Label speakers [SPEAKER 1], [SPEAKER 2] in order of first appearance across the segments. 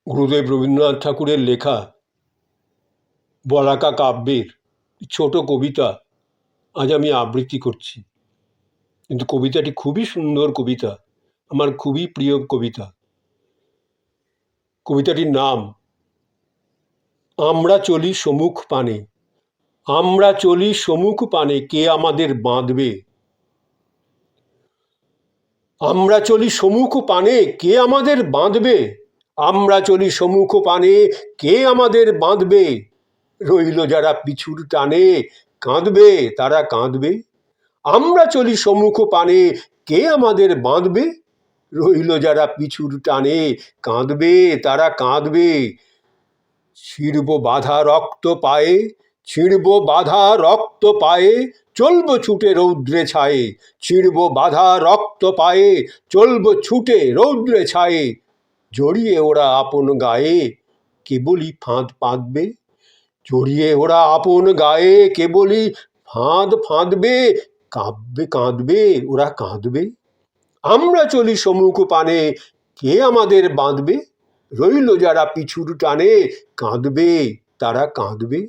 [SPEAKER 1] গুরুদেব রবীন্দ্রনাথ ঠাকুরের লেখা বলাকা কাব্যের ছোট কবিতা আজ আমি আবৃত্তি করছি। কিন্তু কবিতাটি খুবই সুন্দর কবিতা, আমার খুবই প্রিয় কবিতা। কবিতাটির নাম আমরা চলি সম্মুখ পানে। আমরা চলি সম্মুখ পানে, কে আমাদের বাঁধবে? আমরা চলি সম্মুখ পানে, কে আমাদের বাঁধবে? আমরা চলি সম্মুখ পানে, কে আমাদের বাঁধবে? রইল যারা পিছুর টানে, কাঁদবে তারা কাঁদবে। আমরা চলি সম্মুখ পানে, কে আমাদের বাঁধবে? রইল যারা পিছুর টানে, কাঁদবে তারা কাঁদবে। ছিড়ব বাঁধা রক্ত পায়ে, ছিড়ব বাঁধা রক্ত পায়ে, চলব ছুটে রৌদ্রে ছায়ে। ছিড়ব বাঁধা রক্ত পায়ে, চলব ছুটে রৌদ্রে ছায়ে। জড়িয়ে ওরা আপন গায়ে, কেবলই ফাঁদ পাতবে। জড়িয়ে ওরা আপন গায়ে, কেবলই ফাঁদ ফাঁদবে। কাঁদবে কাঁদবে ওরা কাঁদবে। আমরা চলি সম্মুখ পানে, কে আমাদের বাঁধবে? রইল যারা পিছুর টানে, কাঁদবে তারা কাঁদবে।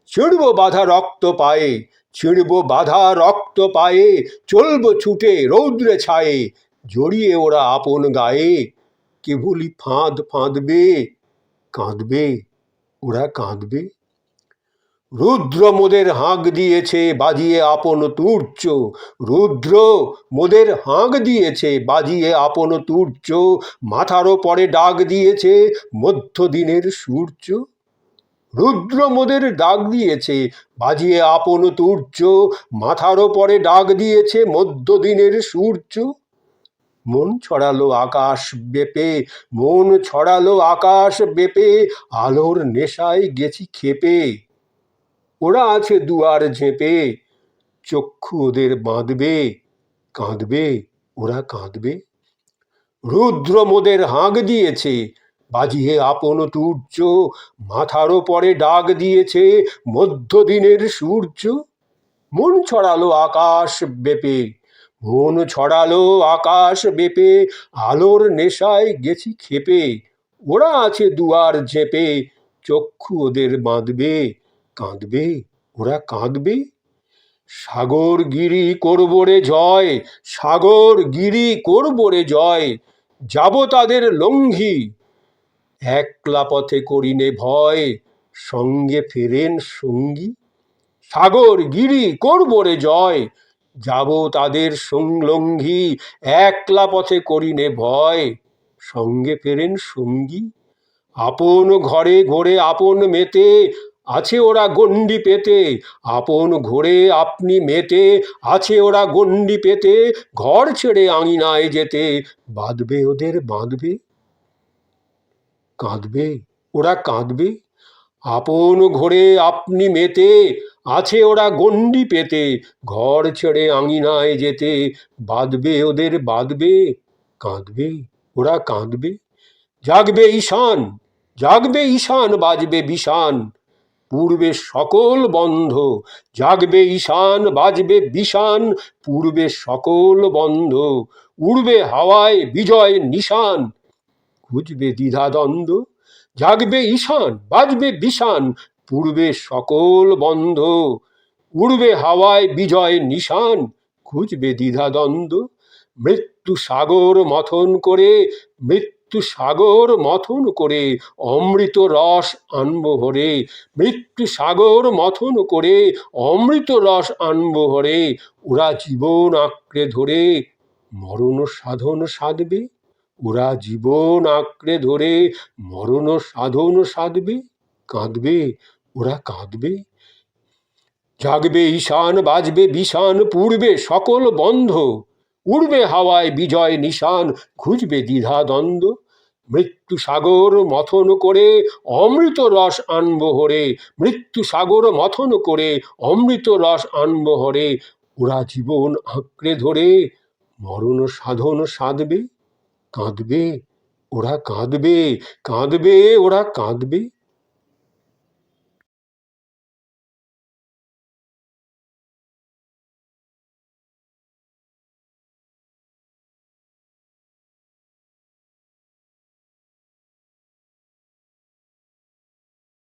[SPEAKER 1] ছিড়ব বাঁধা রক্ত পায়ে, ছিড়ব বাঁধা রক্ত পায়ে, চলব ছুটে রৌদ্রে ছায়ে। জড়িয়ে ওরা আপন গায়ে, কেবলই ফাঁদ ফাঁদবে। কাঁদবে ওরা কাঁদবে। রুদ্র মোদের হাঁক দিয়েছে বাজিয়ে আপন তুর্য। রুদ্র মোদের হাঁক দিয়েছে বাজিয়ে আপন তুর্য। মাথার ওপরে ডাক দিয়েছে মধ্যদিনের সূর্য। রুদ্র মোদের ডাক দিয়েছে বাজিয়ে আপন তুর্য। মাথার ওপরে ডাক দিয়েছে মধ্যদিনের সূর্য। মন ছড়ালো আকাশ বেপে, মন ছড়ালো আকাশ বেপে, আলোর নেশায় গেছি খেপে। ওরা আছে দুয়ার ঝেঁপে, চক্ষু ওদের বাঁধবে। কাঁদবে ওরা কাঁদবে। রুদ্র মোদের হাঁক দিয়েছে বাজিয়ে আপন তুর্য। মাথার ওপরে ডাক দিয়েছে মধ্যদিনের সূর্য। মন ছড়ালো আকাশ বেপে, মন ছড়ালো আকাশ বেপে, আলোর নেশায় গেছি খেপে। ওরা আছে দুয়ার ঝেঁপে, চক্ষু ওদের বাঁধবে। কাঁদবে ওরা কাঁদবে। সাগর গিরি করব রে জয়, সাগর গিরি করব রে জয়। যাব তাদের লঙ্ঘি, একলা পথে করিনে ভয়। সঙ্গে ফেরেন সঙ্গী। সাগর গিরি করব রে জয়, যাব তাদের সংলঙ্ঘী। একলা পথে করিনে ভয়, সঙ্গে ফেরেন সঙ্গী। আপন ঘরে ঘোরে আপন মেতে, আছে ওরা গণ্ডি পেতে। আপন ঘোরে আপনি মেতে, আছে ওরা গণ্ডি পেতে। ঘর ছেড়ে আঙিনায় যেতে, বাঁধবে ওদের বাঁধবে। কাঁদবে ওরা কাঁদবে। আপন ঘোরে আপনি মেতে, আছে ওরা গণ্ডি পেতে। ঘর ছেড়ে আঙিনায় যেতে, বাঁধবে ওদের বাঁধবে। কাঁদবে ওরা কাঁদবে। জাগবে ঈশান, জাগবে ঈশান, বাজবে বিষান, পূর্বে সকল বন্ধ। জাগবে ঈশান, বাজবে বিষান, পূর্বে সকল বন্ধ। উড়বে হাওয়ায় বিজয় নিশান, খুঁজবে দ্বিধাদ্বন্দ্ব। জাগবে ঈশান, বাজবে বিষান, পূর্বে সকল বন্ধ। উড়বে হাওয়ায় বিজয় নিশান, খুঁজবে দ্বিধাদ্বন্দ্ব। মৃত্যু সাগর মথন করে, মৃত্যু সাগর মথন করে, অমৃত রস আনব হরে। মৃত্যু সাগর মথন করে, অমৃত রস আনব হরে। ওরা জীবন আঁকড়ে ধরে, মরণ সাধন সাধবে। ওরা জীবন আঁকড়ে ধরে, মরণ সাধন সাধবে। কাঁদবে ওরা কাঁদবে। জাগবে ঈশান, বাজবে বিষান, পূর্বে সকল বন্ধ। উড়বে হাওয়ায় বিজয় নিশান, খুঁজবে দ্বিধা দ্বন্দ্ব। মৃত্যু সাগর মথন করে, অমৃত রস আনব হরে। মৃত্যু সাগর মথন করে, অমৃত রস আনব হরে। ওরা জীবন আঁকড়ে ধরে, মরণ সাধন সাধবে। কাঁদবে ওরা কাঁদবে, কাঁদবে ওরা কাঁদবে।